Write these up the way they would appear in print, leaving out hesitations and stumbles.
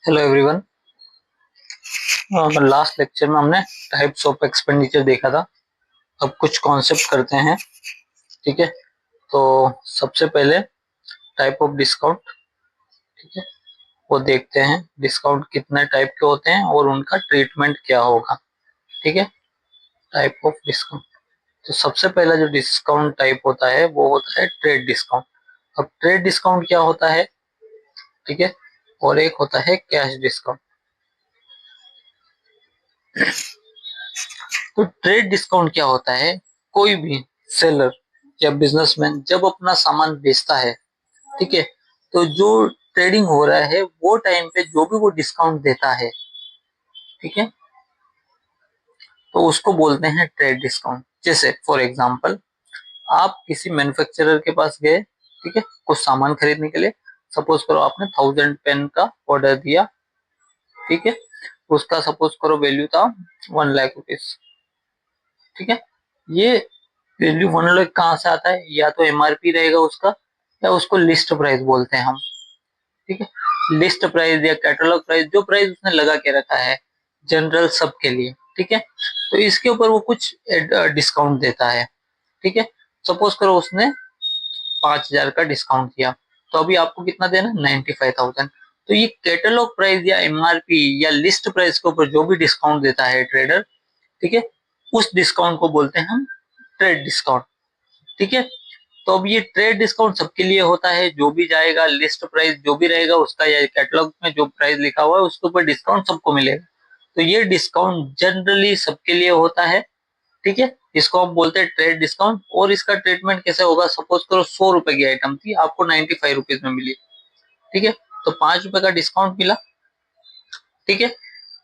Hello everyone. Last lecture में हमने types of expenditure देखा था। अब कुछ कॉन्सेप्ट करते हैं। ठीक है, तो सबसे पहले टाइप ऑफ डिस्काउंट। ठीक है, वो देखते हैं डिस्काउंट कितने टाइप के होते हैं और उनका ट्रीटमेंट क्या होगा। ठीक है, टाइप ऑफ डिस्काउंट। तो सबसे पहला जो डिस्काउंट टाइप होता है वो होता है ट्रेड डिस्काउंट। अब ट्रेड डिस्काउंट क्या होता है? ठीक है, और एक होता है कैश डिस्काउंट। तो ट्रेड डिस्काउंट क्या होता है? कोई भी सेलर या बिजनेसमैन जब अपना सामान बेचता है, ठीक है, तो जो ट्रेडिंग हो रहा है वो टाइम पे जो भी वो डिस्काउंट देता है, ठीक है, तो उसको बोलते हैं ट्रेड डिस्काउंट। जैसे फॉर एग्जांपल आप किसी मैन्युफैक्चरर के पास गए, ठीक है, कुछ सामान खरीदने के लिए। सपोज करो आपने 1000 पेन का ऑर्डर दिया, ठीक है, उसका सपोज करो वैल्यू था 1 लाख रुपीज। ठीक है, ये वैल्यू 1 लाख कहाँ से आता है? या तो एमआरपी रहेगा उसका, या उसको लिस्ट प्राइस बोलते हैं हम। ठीक है, लिस्ट प्राइस या कैटलॉग प्राइस, जो प्राइस उसने लगा के रखा है जनरल सबके लिए। ठीक है, तो इसके ऊपर वो कुछ डिस्काउंट देता है। ठीक है, सपोज करो उसने 5,000 का डिस्काउंट किया, तो अभी आपको कितना देना? 95,000। तो ये कैटलॉग प्राइस या एमआरपी या लिस्ट प्राइस के ऊपर जो भी डिस्काउंट देता है ट्रेडर, ठीक है, उस डिस्काउंट को बोलते हैं हम ट्रेड डिस्काउंट। ठीक है, तो अब ये ट्रेड डिस्काउंट सबके लिए होता है। जो भी जाएगा लिस्ट प्राइस जो भी रहेगा उसका, या कैटलॉग में जो प्राइस लिखा हुआ है उसके ऊपर डिस्काउंट सबको मिलेगा। तो ये डिस्काउंट जनरली सबके लिए होता है। ठीक है, इसको हम बोलते हैं ट्रेड डिस्काउंट। और इसका ट्रीटमेंट कैसे होगा? सपोज करो 100 रुपए की आइटम थी, आपको 95 रुपीज में मिली। ठीक है, तो 5 रुपए का डिस्काउंट मिला। ठीक है,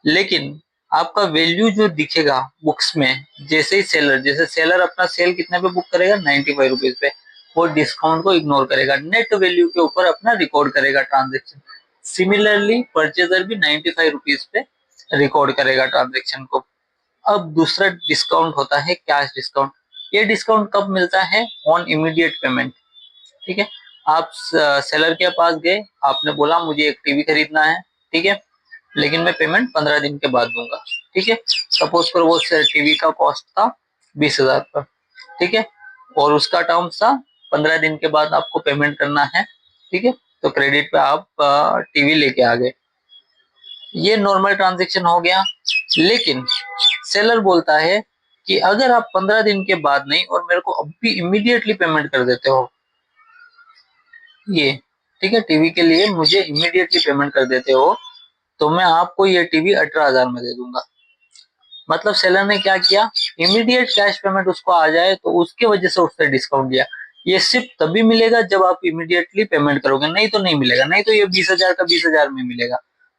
लेकिन आपका वैल्यू जो दिखेगा बुक्स में, जैसे सेलर अपना सेल कितने पे बुक करेगा? 95 रुपीज पे। वो डिस्काउंट को इग्नोर करेगा, नेट वैल्यू के ऊपर अपना रिकॉर्ड करेगा ट्रांजेक्शन। सिमिलरली परचेजर भी 95 रुपीज पे रिकॉर्ड करेगा ट्रांजेक्शन को। अब दूसरा डिस्काउंट होता है कैश डिस्काउंट। ये डिस्काउंट कब मिलता है? On immediate payment. ठीक है, आप सेलर के पास गए, आपने बोला मुझे एक टीवी खरीदना है, ठीक है, लेकिन मैं पेमेंट 15 दिन के बाद दूंगा। ठीक है, सपोज करो वो टीवी का कॉस्ट था 20,000 का। ठीक है, और उसका टर्म था 15 दिन के बाद आपको पेमेंट करना है। ठीक है, तो क्रेडिट पे आप टीवी लेके आ गए। ये नॉर्मल ट्रांजेक्शन हो गया। लेकिन सेलर बोलता है कि अगर आप 15 दिन के बाद नहीं और मेरे को अभी इमीडिएटली पेमेंट कर देते हो, ये ठीक है, टीवी के लिए मुझे इमीडिएटली पेमेंट कर देते हो, तो मैं आपको ये टीवी 18,000 में दे दूंगा। मतलब सेलर ने क्या किया? इमीडिएट कैश पेमेंट उसको आ जाए, तो उसकी वजह से उसने डिस्काउंट दिया। ये सिर्फ तभी मिलेगा जब आप इमीडिएटली पेमेंट करोगे, नहीं तो नहीं मिलेगा। नहीं तो ये 20,000 का 20,000 में मिलेगा,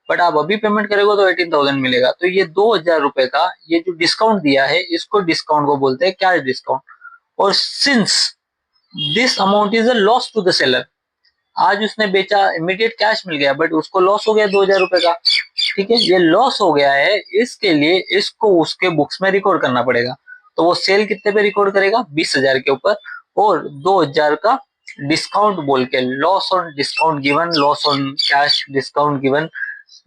बट आप अभी पेमेंट करोगे तो 18,000 मिलेगा। तो ये 2,000 रुपए का ये जो डिस्काउंट दिया है, इसको डिस्काउंट को बोलते हैं कैश डिस्काउंट। और since this amount is a loss to the seller, आज उसने बेचा, इमीडिएट कैश मिल गया, बट उसको लॉस हो गया 2,000 रुपए का। ठीक है, ये लॉस हो गया है, इसके लिए इसको उसके बुक्स में रिकॉर्ड करना पड़ेगा। तो वो सेल कितने पे रिकॉर्ड करेगा? 20,000 के ऊपर, और 2,000 का डिस्काउंट बोल के, loss on discount given, loss on cash discount given,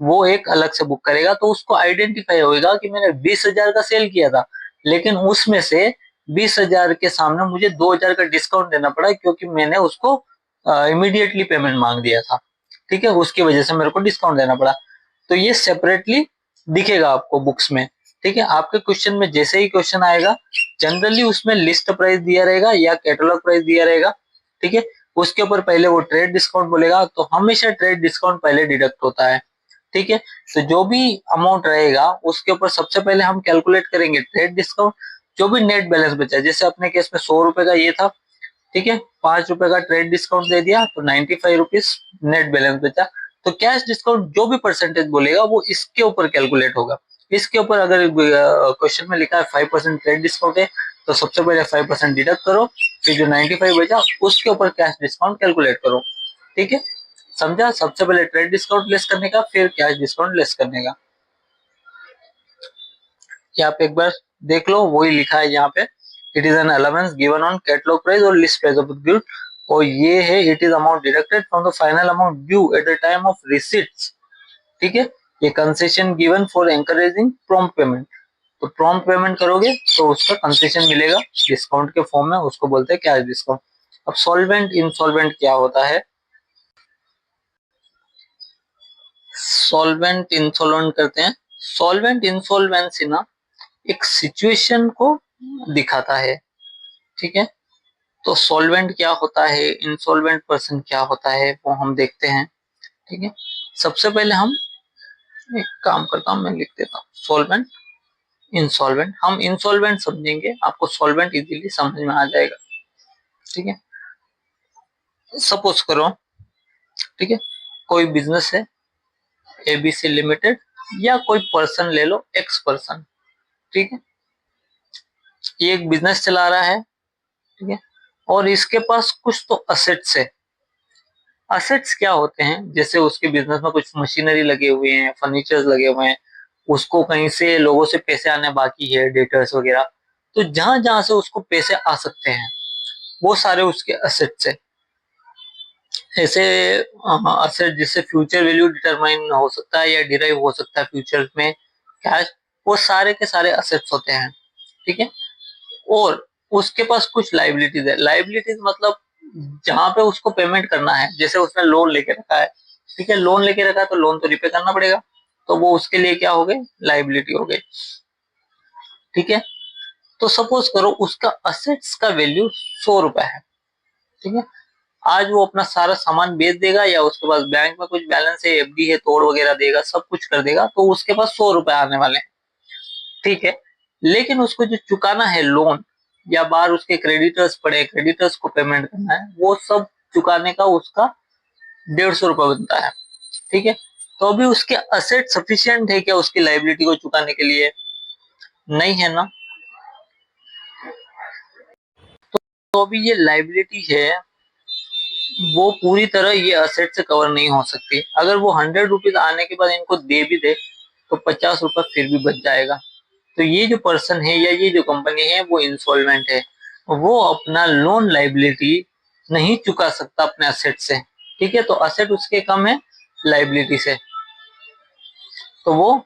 वो एक अलग से बुक करेगा। तो उसको आइडेंटिफाई होगा कि मैंने 20,000 का सेल किया था, लेकिन उसमें से 20,000 के सामने मुझे 2,000 का डिस्काउंट देना पड़ा, क्योंकि मैंने उसको इमीडिएटली पेमेंट मांग दिया था। ठीक है, उसकी वजह से मेरे को डिस्काउंट देना पड़ा। तो ये सेपरेटली दिखेगा आपको बुक्स में। ठीक है, आपके क्वेश्चन में जैसे ही क्वेश्चन आएगा, जनरली उसमें लिस्ट प्राइस दिया रहेगा या कैटलॉग प्राइस दिया रहेगा। ठीक है, उसके ऊपर पहले वो ट्रेड डिस्काउंट बोलेगा, तो हमेशा ट्रेड डिस्काउंट पहले डिडक्ट होता है। ठीक है, तो जो भी अमाउंट रहेगा उसके ऊपर सबसे पहले हम कैलकुलेट करेंगे ट्रेड डिस्काउंट। जो भी नेट बैलेंस बचा, जैसे अपने केस में 100 रुपए का ये था, ठीक है, 5 रुपए का ट्रेड डिस्काउंट दे दिया, तो 95 रुपीज नेट बैलेंस बचा। तो कैश डिस्काउंट जो भी परसेंटेज बोलेगा वो इसके ऊपर कैलकुलेट होगा। इसके ऊपर अगर क्वेश्चन में लिखा है 5% ट्रेड डिस्काउंट है, तो सबसे पहले 5% डिडक्ट करो, फिर जो 95 बचा उसके ऊपर कैश डिस्काउंट कैलकुलेट करो। ठीक है, समझा? सबसे पहले ट्रेड डिस्काउंट लेस करने का, फिर कैश डिस्काउंट लेस करने का। यहाँ पे एक बार देख लो, वही लिखा है यहाँ पे, it is an allowance given on catalogue price और लिस्ट प्राइस ऑफ गुड। और ये है, it is amount deducted from the final amount due at the time of receipts ठीक है। ये concession given for encouraging prompt payment, तो prompt payment करोगे तो उसका कंसेशन मिलेगा डिस्काउंट के फॉर्म में, उसको बोलते हैं कैश डिस्काउंट। अब सॉल्वेंट इंसॉल्वेंट क्या होता है? सॉल्वेंट इंसॉल्वेंट करते हैं। सॉल्वेंट इंसॉल्वेंसी ना एक सिचुएशन को दिखाता है, ठीक है। तो सॉल्वेंट क्या होता है, इंसॉल्वेंट पर्सन क्या होता है, वो हम देखते हैं, ठीक है। सबसे पहले हम एक काम करता हूं, मैं लिख देता हूँ सॉल्वेंट इंसॉल्वेंट। हम इंसॉल्वेंट समझेंगे, आपको सॉल्वेंट इजीली समझ में आ जाएगा, ठीक है। सपोज करो, ठीक है, कोई बिजनेस है एबीसी लिमिटेड, या कोई पर्सन ले लो, एक्स पर्सन, ठीक है। ये एक बिजनेस चला रहा है, ठीक है, और इसके पास कुछ तो असेट्स है। असेट्स क्या होते हैं, जैसे उसके बिजनेस में कुछ मशीनरी लगे हुए हैं, फर्नीचर्स लगे हुए हैं, उसको कहीं से लोगों से पैसे आने बाकी है, डेटर्स वगैरह, तो जहां जहां से उसको पैसे आ सकते हैं वो सारे उसके असेट्स है। ऐसे असेट जिससे फ्यूचर वैल्यू डिटरमाइन हो सकता है या डिराइव हो सकता है फ्यूचर में कैश, वो सारे के सारे असेट्स होते हैं, ठीक है। और उसके पास कुछ लाइबिलिटीज है। लाइबिलिटीज मतलब जहां पे उसको पेमेंट करना है, जैसे उसने लोन लेके रखा है, ठीक है, लोन लेके रखा है तो लोन तो रिपे करना पड़ेगा, तो वो उसके लिए क्या हो गई, लाइबिलिटी हो गई, ठीक है। तो सपोज करो उसका असेट्स का वैल्यू 100 रुपए है, ठीक है। आज वो अपना सारा सामान बेच देगा या उसके पास बैंक में कुछ बैलेंस है, एफडी है, तोड़ वगैरह देगा, सब कुछ कर देगा, तो उसके पास 100 रुपए आने वाले हैं, ठीक है। लेकिन उसको जो चुकाना है लोन, या बाहर उसके क्रेडिटर्स पड़े, क्रेडिटर्स को पेमेंट करना है, वो सब चुकाने का उसका 150 रुपये बनता है, ठीक है। तो अभी उसके असेट सफिशिएंट है क्या उसकी लाइबिलिटी को चुकाने के लिए? नहीं है ना। तो अभी ये लाइबिलिटी है वो पूरी तरह ये असेट से कवर नहीं हो सकती। अगर वो 100 रुपीज आने के बाद इनको दे भी दे तो 50 रुपये फिर भी बच जाएगा। तो ये जो पर्सन है या ये जो कंपनी है वो इंसॉल्वेंट है, वो अपना लोन लाइबिलिटी नहीं चुका सकता अपने असेट से, ठीक है। तो असेट उसके कम है लाइबिलिटी से, तो वो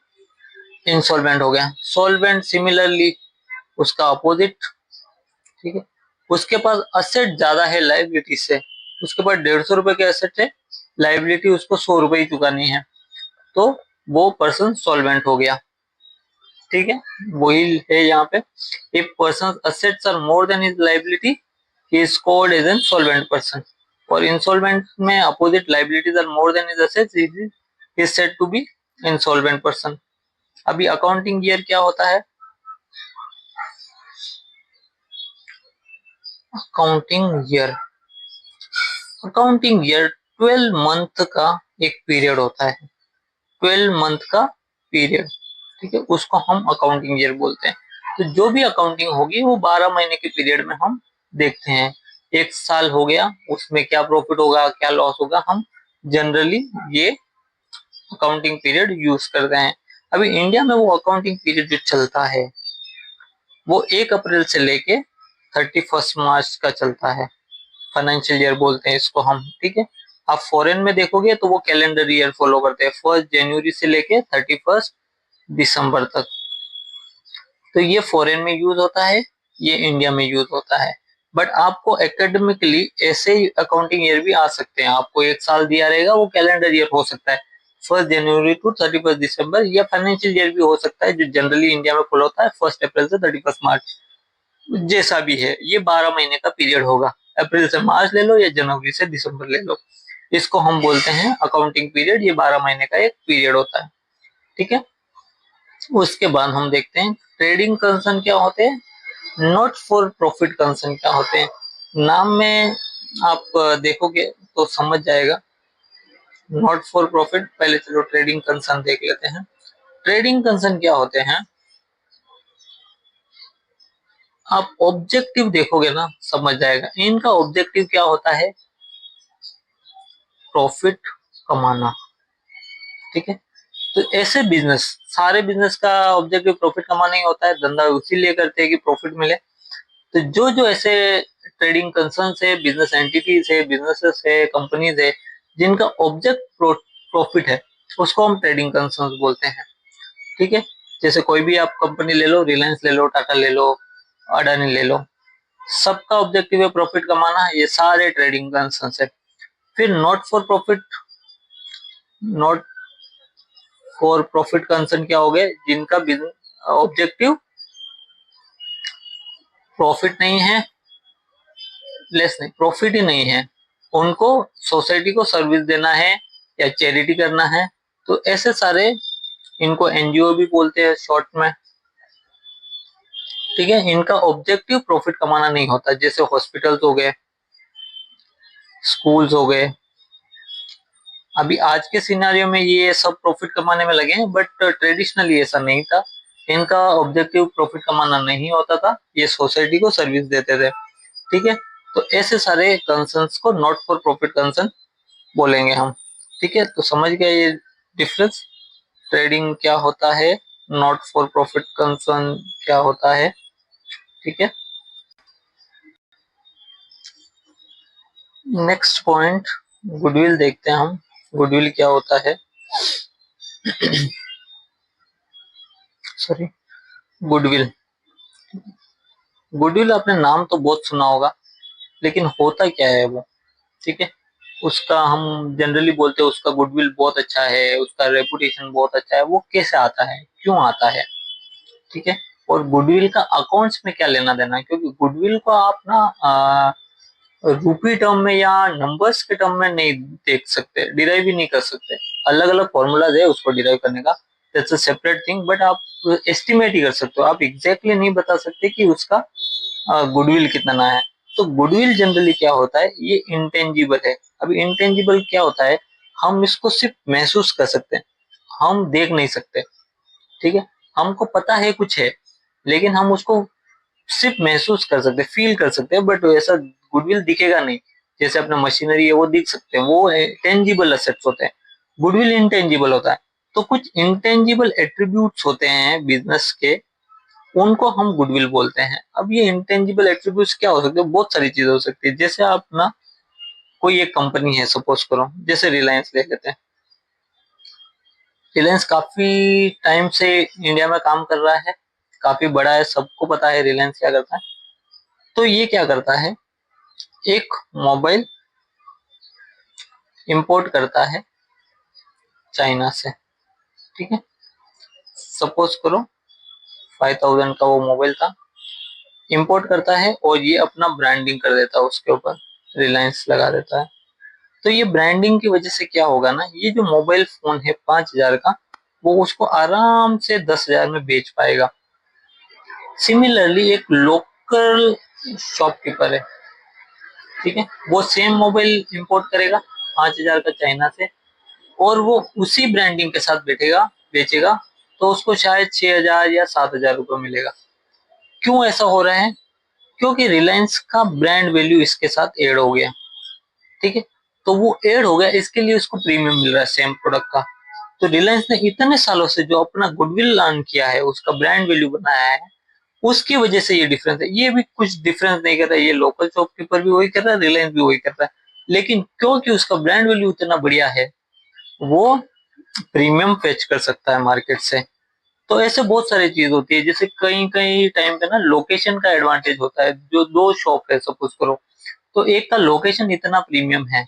इंसॉल्वेंट हो गया। सॉल्वेंट सिमिलरली उसका अपोजिट, ठीक है, उसके पास असेट ज्यादा है लाइबिलिटी से, उसके पास 150 रुपए के असेट है, लाइबिलिटी उसको 100 रुपए ही चुकानी है, तो वो पर्सन सॉल्वेंट हो गया, ठीक है। वही है यहाँ पे, if person assets are more than his liability he is called as an solvent person. और इंसॉल्वेंट में opposite liabilities are more than his assets, he is said to be insolvent person. अभी अकाउंटिंग ईयर क्या होता है? Accounting year, accounting year 12 month का एक period होता है, 12 मंथ का पीरियड, ठीक है, उसको हम अकाउंटिंग ईयर बोलते हैं। तो जो भी अकाउंटिंग होगी वो 12 महीने के पीरियड में हम देखते हैं। एक साल हो गया, उसमें क्या प्रॉफिट होगा क्या लॉस होगा, हम जनरली ये अकाउंटिंग पीरियड यूज करते हैं। अभी इंडिया में वो अकाउंटिंग पीरियड जो चलता है वो 1 अप्रैल से लेके 31 मार्च का चलता है, फाइनेंशियल ईयर बोलते हैं इसको हम, ठीक है। आप फॉरेन में देखोगे तो वो कैलेंडर ईयर फॉलो करते हैं, 1 जनवरी से लेके 31 दिसंबर तक। तो ये फॉरेन में यूज होता है, ये इंडिया में यूज होता है। बट आपको एकेडमिकली ऐसे ही अकाउंटिंग ईयर भी आ सकते हैं, आपको एक साल दिया रहेगा वो कैलेंडर ईयर हो सकता है, 1 जनवरी टू 31 दिसंबर, या फाइनेंशियल ईयर भी हो सकता है जो जनरली इंडिया में फॉलो होता है 1 अप्रैल से 31 मार्च। जैसा भी है ये 12 महीने का पीरियड होगा, अप्रैल से मार्च ले लो या जनवरी से दिसंबर ले लो, इसको हम बोलते हैं अकाउंटिंग पीरियड। ये 12 महीने का एक पीरियड होता है, ठीक है। उसके बाद हम देखते हैं ट्रेडिंग कंसर्न क्या होते हैं, नॉट फॉर प्रॉफिट कंसर्न क्या होते हैं। नाम में आप देखोगे तो समझ जाएगा, नॉट फॉर प्रॉफिट। पहले चलो ट्रेडिंग कंसर्न देख लेते हैं। ट्रेडिंग कंसर्न क्या होते हैं, आप ऑब्जेक्टिव देखोगे ना समझ जाएगा। इनका ऑब्जेक्टिव क्या होता है, प्रॉफिट कमाना, ठीक है। तो ऐसे बिजनेस, सारे बिजनेस का ऑब्जेक्टिव प्रॉफिट कमाना ही होता है, धंधा उसी लिए करते हैं कि प्रॉफिट मिले। तो जो जो ऐसे ट्रेडिंग कंसर्न है, बिजनेस एंटिटीज है, बिजनेसेस है, कंपनीज है, जिनका ऑब्जेक्ट प्रॉफिट है, उसको हम ट्रेडिंग कंसर्न बोलते हैं। ठीक है, जैसे कोई भी आप कंपनी ले लो, रिलायंस ले लो, टाटा ले लो, अडानी ले लो, सबका ऑब्जेक्टिव है प्रॉफिट कमाना, ये सारे ट्रेडिंग कंसर्न है। फिर नॉट फॉर प्रॉफिट कंसर्न क्या हो गए, जिनका ऑब्जेक्टिव प्रॉफिट नहीं है, लेस नहीं, प्रॉफिट ही नहीं है, उनको सोसाइटी को सर्विस देना है या चैरिटी करना है, तो ऐसे सारे, इनको एनजीओ भी बोलते हैं शॉर्ट में। ठीक है, इनका ऑब्जेक्टिव प्रॉफिट कमाना नहीं होता, जैसे हॉस्पिटल्स हो गए, स्कूल्स हो गए। अभी आज के सिनेरियो में ये सब प्रॉफिट कमाने में लगे हैं, बट ट्रेडिशनली ऐसा नहीं था, इनका ऑब्जेक्टिव प्रॉफिट कमाना नहीं होता था, ये सोसाइटी को सर्विस देते थे। ठीक है, तो ऐसे सारे कंसर्न्स को नॉट फॉर प्रॉफिट कंसर्न बोलेंगे हम। ठीक है, तो समझ गए ये डिफरेंस, ट्रेडिंग क्या होता है, नॉट फॉर प्रॉफिट कंसर्न क्या होता है। ठीक है, नेक्स्ट पॉइंट, गुडविल देखते हैं हम, गुडविल क्या होता है। Sorry, goodwill. गुडविल आपने नाम तो बहुत सुना होगा, लेकिन होता क्या है वो। ठीक है, उसका हम जनरली बोलते हैं उसका गुडविल बहुत अच्छा है, उसका रेपुटेशन बहुत अच्छा है, वो कैसे आता है, क्यों आता है। ठीक है, और गुडविल का अकाउंट्स में क्या लेना देना है, क्योंकि गुडविल को आप ना रूपी टर्म में या नंबर्स के टर्म में नहीं देख सकते, डिराइव भी नहीं कर सकते। अलग अलग फॉर्मूलाज है उसको डिराइव करने का, that's a separate thing, but आप एस्टिमेट ही कर सकते हो, आप एग्जैक्टली नहीं बता सकते कि उसका गुडविल कितना है। तो गुडविल जनरली क्या होता है, ये इंटेंजिबल है। अभी इंटेंजिबल क्या होता है, हम इसको सिर्फ महसूस कर सकते हैं, हम देख नहीं सकते। ठीक है, हमको पता है कुछ है, लेकिन हम उसको सिर्फ महसूस कर सकते, फील कर सकते हैं, बट ऐसा गुडविल दिखेगा नहीं। जैसे अपना मशीनरी है वो दिख सकते हैं, वो टेंजिबल असेट्स होते हैं, गुडविल इंटेंजिबल होता है। तो कुछ इंटेंजिबल एट्रीब्यूट्स होते हैं बिजनेस के, उनको हम गुडविल बोलते हैं। अब ये इंटेंजिबल एट्रीब्यूट्स क्या हो सकते हैं, बहुत सारी चीजें हो सकती है। जैसे आप ना, कोई एक कंपनी है, सपोज करो जैसे रिलायंस ले लेते हैं, रिलायंस काफी टाइम से इंडिया में काम कर रहा है, काफी बड़ा है, सबको पता है रिलायंस क्या करता है। तो ये क्या करता है, एक मोबाइल इंपोर्ट करता है चाइना से। ठीक है, सपोज करो 5000 का वो मोबाइल था, इंपोर्ट करता है और ये अपना ब्रांडिंग कर देता है उसके ऊपर, रिलायंस लगा देता है। तो ये ब्रांडिंग की वजह से क्या होगा ना, ये जो मोबाइल फोन है 5000 का, वो उसको आराम से 10,000 में बेच पाएगा। सिमिलरली एक लोकल शॉपकीपर है, ठीक है, वो सेम मोबाइल इंपोर्ट करेगा 5000 का चाइना से, और वो उसी ब्रांडिंग के साथ बैठेगा बेचेगा, तो उसको शायद 6,000 या 7,000 रुपये मिलेगा। क्यों ऐसा हो रहा है, क्योंकि रिलायंस का ब्रांड वैल्यू इसके साथ ऐड हो गया। ठीक है, तो वो ऐड हो गया, इसके लिए उसको प्रीमियम मिल रहा है सेम प्रोडक्ट का। तो रिलायंस ने इतने सालों से जो अपना गुडविल अर्न किया है, उसका ब्रांड वैल्यू बनाया है, उसकी वजह से ये डिफरेंस है। ये भी कुछ डिफरेंस नहीं कर रहा है, ये लोकल शॉपकीपर भी वही कर रहा है, रिलायंस भी वही कर रहा है, लेकिन क्योंकि उसका ब्रांड वैल्यू इतना बढ़िया है, वो प्रीमियम फेच कर सकता है मार्केट से। तो ऐसे बहुत सारी चीज होती है, जैसे कई कई टाइम पे ना लोकेशन का एडवांटेज होता है। जो दो शॉप है सपोज करो, तो एक का लोकेशन इतना प्रीमियम है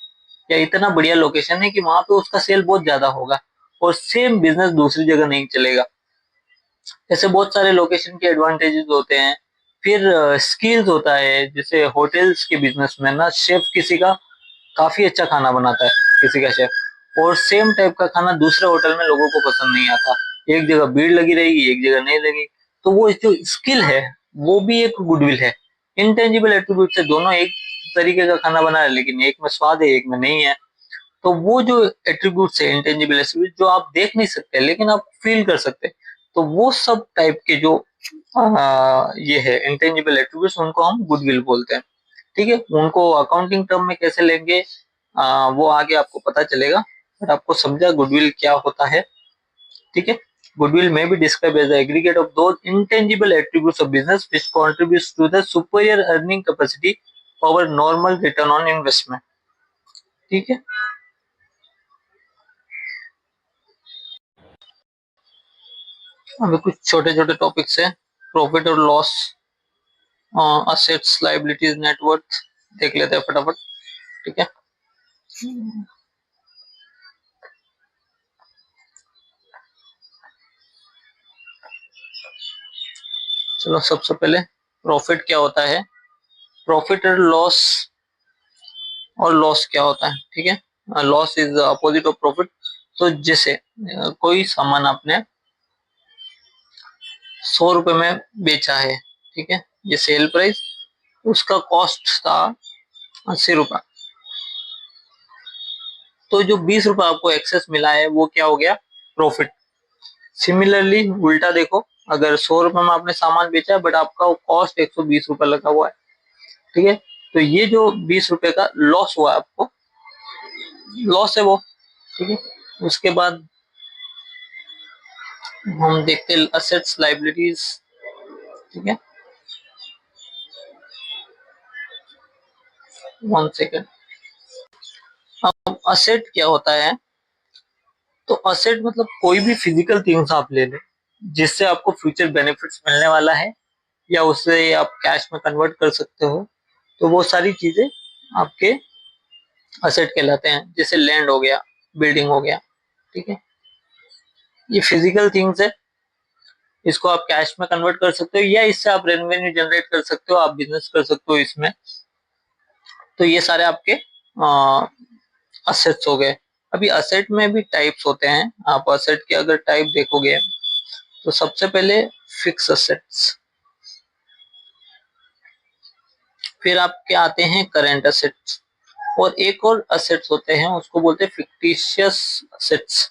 या इतना बढ़िया लोकेशन है कि वहां पे उसका सेल बहुत ज्यादा होगा, और सेम बिजनेस दूसरी जगह नहीं चलेगा। ऐसे बहुत सारे लोकेशन के एडवांटेजेस होते हैं। फिर स्किल्स होता है, जैसे होटल्स के बिजनेस में ना, शेफ किसी का काफी अच्छा खाना बनाता है, किसी का शेफ, और सेम टाइप का खाना दूसरे होटल में लोगों को पसंद नहीं आता, एक जगह भीड़ लगी रहेगी, एक जगह नहीं लगी। तो वो जो स्किल है, वो भी एक गुडविल है। इंटेंजिबल एट्रीब्यूट से दोनों एक तरीके का खाना बना है, लेकिन एक में स्वाद है, एक में नहीं है। तो वो जो एट्रीब्यूट्स है, इंटेंजिबल एट्रीब्यूट, जो आप देख नहीं सकते लेकिन आप फील कर सकते, तो वो सब टाइप के जो ये है इंटेंजिबल एट्रीब्यूट्स, उनको हम गुडविल बोलते हैं। ठीक है, उनको अकाउंटिंग टर्म में कैसे लेंगे, वो आगे आपको पता चलेगा, बट आपको समझा गुडविल क्या होता है। ठीक है, goodwill may be described as the aggregate of those intangible attributes of business which contributes to the superior earning capacity over normal return on investment। ठीक है, अभी कुछ छोटे छोटे टॉपिक्स है, प्रॉफिट और लॉस, असेट्स, लायबिलिटीज, नेटवर्थ देख लेते हैं फटाफट। ठीक है, चलो सबसे पहले प्रॉफिट क्या होता है, प्रॉफिट और लॉस क्या होता है। ठीक है, loss is opposite of profit. तो जैसे कोई सामान आपने 100 रुपए में बेचा है, ठीक है, ये सेल प्राइस, उसका कॉस्ट था 80 रुपया, तो जो 20 रुपए आपको एक्सेस मिला है वो क्या हो गया, प्रॉफिट। सिमिलरली उल्टा देखो, अगर 100 रुपए में आपने सामान बेचा है बट आपका कॉस्ट 120 रुपए लगा हुआ है, ठीक है, तो ये जो 20 रुपए का लॉस हुआ आपको, लॉस है वो। ठीक है, उसके बाद हम देखते हैं असेट्स, लाइबिलिटीज। ठीक है, 1 सेकेंड। अब असेट क्या होता है, तो असेट मतलब कोई भी फिजिकल थिंग्स आप ले लें जिससे आपको फ्यूचर बेनिफिट्स मिलने वाला है, या उससे आप कैश में कन्वर्ट कर सकते हो, तो वो सारी चीजें आपके असेट कहलाते हैं। जैसे लैंड हो गया, बिल्डिंग हो गया, ठीक है, ये फिजिकल थिंग्स है, इसको आप कैश में कन्वर्ट कर सकते हो या इससे आप रेवेन्यू जनरेट कर सकते हो, आप बिजनेस कर सकते हो इसमें। तो ये सारे आपके असेट्स हो गए। अभी असेट में भी टाइप्स होते हैं, आप असेट के अगर टाइप देखोगे तो सबसे पहले फिक्स असेट्स, फिर आपके आते हैं करेंट असेट्स, और एक और असेट्स होते हैं उसको बोलते हैं फिक्टिशियस असेट्स।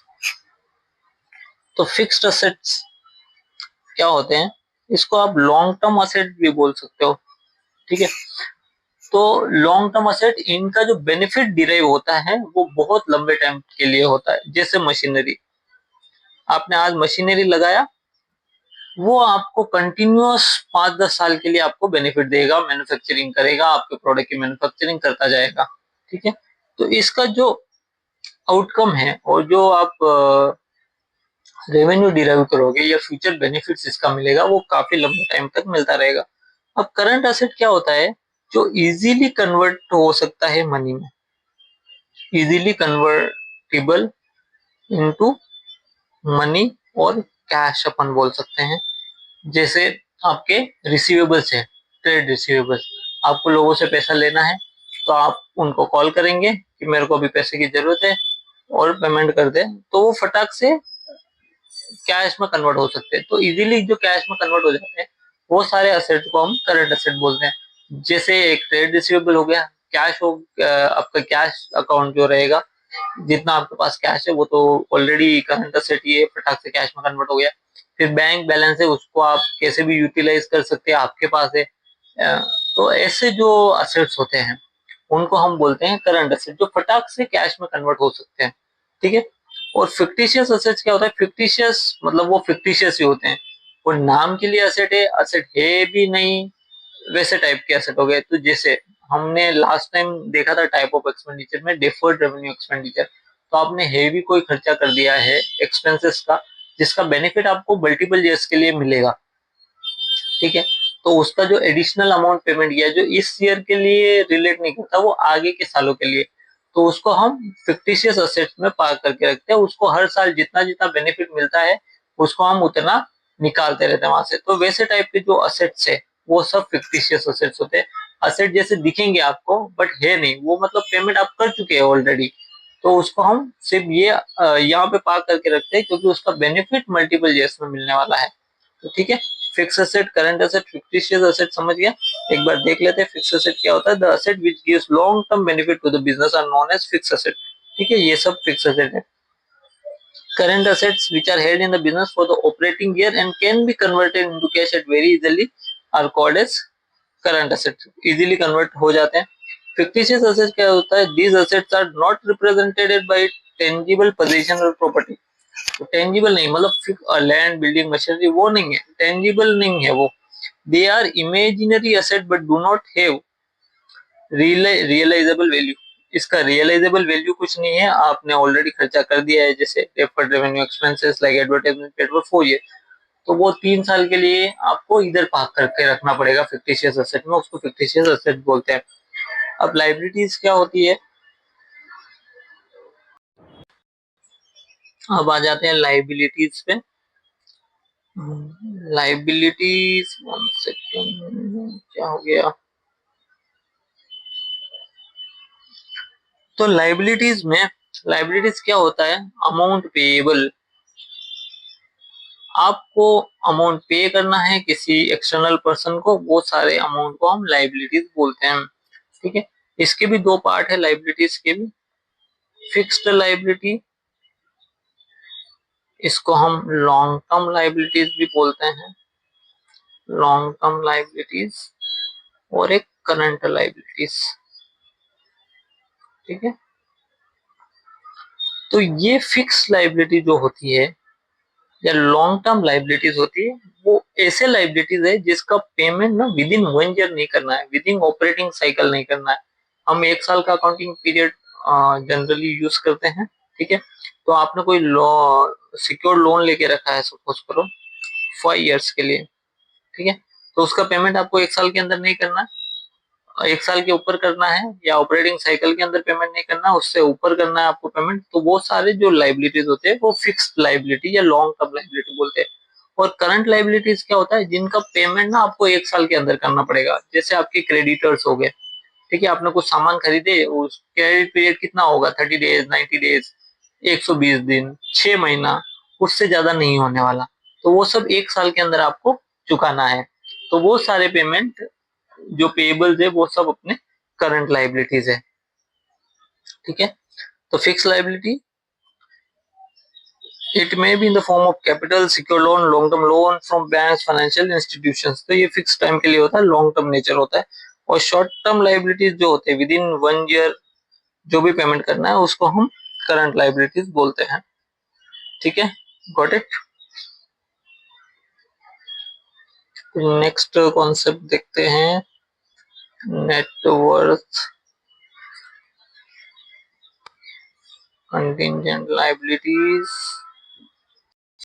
तो फिक्स्ड असेट्स क्या होते हैं, इसको आप लॉन्ग टर्म असेट भी बोल सकते हो। ठीक है, तो लॉन्ग टर्म असेट, इनका जो बेनिफिट डिराइव होता है वो बहुत लंबे टाइम के लिए होता है। जैसे मशीनरी, आपने आज मशीनरी लगाया, वो आपको कंटिन्यूअस 5-10 साल के लिए आपको बेनिफिट देगा, मैन्युफैक्चरिंग करेगा, आपके प्रोडक्ट की मैन्युफैक्चरिंग करता जाएगा। ठीक है, तो इसका जो आउटकम है और जो आप रेवेन्यू डिराइव करोगे या फ्यूचर बेनिफिट्स इसका मिलेगा, वो काफी लंबे टाइम तक मिलता रहेगा। अब करंट असेट क्या होता है, जो इजीली कन्वर्ट हो सकता है मनी में, इजीली कन्वर्टेबल इनटू मनी और कैश अपन बोल सकते हैं। जैसे आपके रिसीवेबल्स है, ट्रेड रिसीवेबल्स, आपको लोगों से पैसा लेना है तो आप उनको कॉल करेंगे कि मेरे को अभी पैसे की जरूरत है और पेमेंट कर दे, तो वो फटाक से कैश में कन्वर्ट हो सकते हैं। तो इजीली जो कैश में कन्वर्ट हो जाते हैं वो सारे असेट को हम करंट असेट बोलते हैं। जैसे एक ट्रेड रिसीवेबल हो गया, कैश हो, आपका कैश अकाउंट जो रहेगा, जितना आपके पास कैश है वो तो ऑलरेडी करंट असेट ही है, फटाक से कैश में कन्वर्ट हो गया। फिर बैंक बैलेंस है, उसको आप कैसे भी यूटिलाइज कर सकते हैं, आपके पास है। तो ऐसे जो असेट्स होते हैं उनको हम बोलते हैं करंट असेट, जो फटाक से कैश में कन्वर्ट हो सकते हैं। ठीक है, और फिक्टिशियस असेट्स क्या होता है, फिक्टिशियस मतलब वो फिक्टिशियस ही होते हैं, वो नाम के लिए असेट है, असेट है भी नहीं, वैसे टाइप के असेट हो गए। तो जैसे हमने लास्ट टाइम देखा था टाइप ऑफ एक्सपेंडिचर में डिफर्ड रेवेन्यू एक्सपेंडिचर, तो आपने हेवी कोई खर्चा कर दिया है एक्सपेंसेस का, जिसका बेनिफिट आपको मल्टीपल ईयर्स के लिए मिलेगा। ठीक है, तो उसका जो एडिशनल अमाउंट पेमेंट किया जो इस ईयर के लिए रिलेट नहीं करता, वो आगे के सालों के लिए, तो उसको हम फिक्टिशियस असेट्स में पार्क करके रखते हैं। उसको हर साल जितना जितना बेनिफिट मिलता है उसको हम उतना निकालते रहते हैं वहां से। तो वैसे टाइप के जो असेट्स है वो सब फिक्टिशियस असेट्स होते हैं। असेट जैसे दिखेंगे आपको बट है नहीं, वो मतलब पेमेंट आप कर चुके हैं ऑलरेडी, तो उसको हम सिर्फ ये यहाँ पे पार्क करके रखते हैं क्योंकि उसका बेनिफिट मल्टीपल ईयर्स में मिलने वाला है। तो ठीक है, fix asset, current asset, fictitious asset समझ गया। एक बार देख लेते हैं फिक्स असेट क्या होता है। The asset which gives long term benefit to the business are known as fix asset. ठीक है, ये सब फिक्स असेट है। Current assets which are held in the business for the operating year and can be converted into cash at very easily are called as current assets, easily convert हो जाते हैं। fictitious assets क्या होता है, these assets are not represented by tangible possession or property। तो tangible नहीं मतलब land, building, machinery वो नहीं है, टेंजिबल नहीं है वो। They are imaginary asset but do not have realisable value. इसका रियलाइजेबल वैल्यू कुछ नहीं है, आपने ऑलरेडी खर्चा कर दिया है, जैसे deferred revenue expenses like advertisement paid for 4 year. तो वो 3 साल के लिए आपको इधर पार्क करके रखना पड़ेगा फिक्टिशियस एसेट में, उसको फिक्टिशियस एसेट बोलते हैं। अब लाइबिलिटीज क्या होती है, अब आ जाते हैं लाइबिलिटीज पे। लाइबिलिटीज, वन सेकेंड, क्या हो गया। तो लाइबिलिटीज क्या होता है, अमाउंट पेएबल, आपको अमाउंट पे करना है किसी एक्सटर्नल पर्सन को, वो सारे अमाउंट को हम लाइबिलिटीज बोलते हैं। ठीक है, इसके भी दो पार्ट है लाइबिलिटीज के भी, फिक्स्ड लाइबिलिटी, इसको हम लॉन्ग टर्म लाइबिलिटीज भी बोलते हैं, लॉन्ग टर्म लाइबिलिटीज, और एक करंट लाइबिलिटीज। ठीक है, तो ये फिक्स लाइबिलिटी जो होती है या लॉन्ग टर्म लाइबिलिटीज होती है, वो ऐसे लाइबिलिटीज है जिसका पेमेंट ना विद इन 1 ईयर नहीं करना है, विद इन ऑपरेटिंग साइकिल नहीं करना है। हम 1 साल का अकाउंटिंग पीरियड जनरली यूज करते हैं। ठीक है, तो आपने कोई सिक्योर लोन लेके रखा है सपोज करो 5 ईयर्स के लिए। ठीक है, तो उसका पेमेंट आपको 1 साल के अंदर नहीं करना है, 1 साल के ऊपर करना है, या ऑपरेटिंग साइकिल के अंदर पेमेंट नहीं करना, उससे ऊपर करना है आपको पेमेंट। तो वो सारे जो लाइबिलिटीज होते हैं वो फिक्स्ड लाइबिलिटी या लॉन्ग टर्म लाइबिलिटी बोलते हैं। और करंट लाइबिलिटीज क्या होता है, जिनका पेमेंट ना आपको 1 साल के अंदर करना पड़ेगा, जैसे आपके क्रेडिटर्स हो गए। ठीक है, आपने कुछ सामान खरीदे, उस क्रेडिट पीरियड कितना होगा, 30 डेज, 90 डेज, 120 दिन, 6 महीना, उससे ज्यादा नहीं होने वाला। तो वो सब 1 साल के अंदर आपको चुकाना है। तो वो सारे पेमेंट जो पेबल्स है वो सब अपने करंट लाइबिलिटीज है। ठीक है, तो fix liability, it may be in the form of capital, secure loan, long term loan from banks, financial institutions. तो ये फिक्स टाइम के लिए होता है, लॉन्ग टर्म नेचर होता है। और शॉर्ट टर्म लाइबिलिटीज जो होते हैं विद इन 1 ईयर जो भी पेमेंट करना है उसको हम करंट लाइबिलिटीज बोलते हैं। ठीक है, गॉट इट। नेक्स्ट कॉन्सेप्ट देखते हैं, नेटवर्थ, कंटिंजेंट लाइबिलिटीज।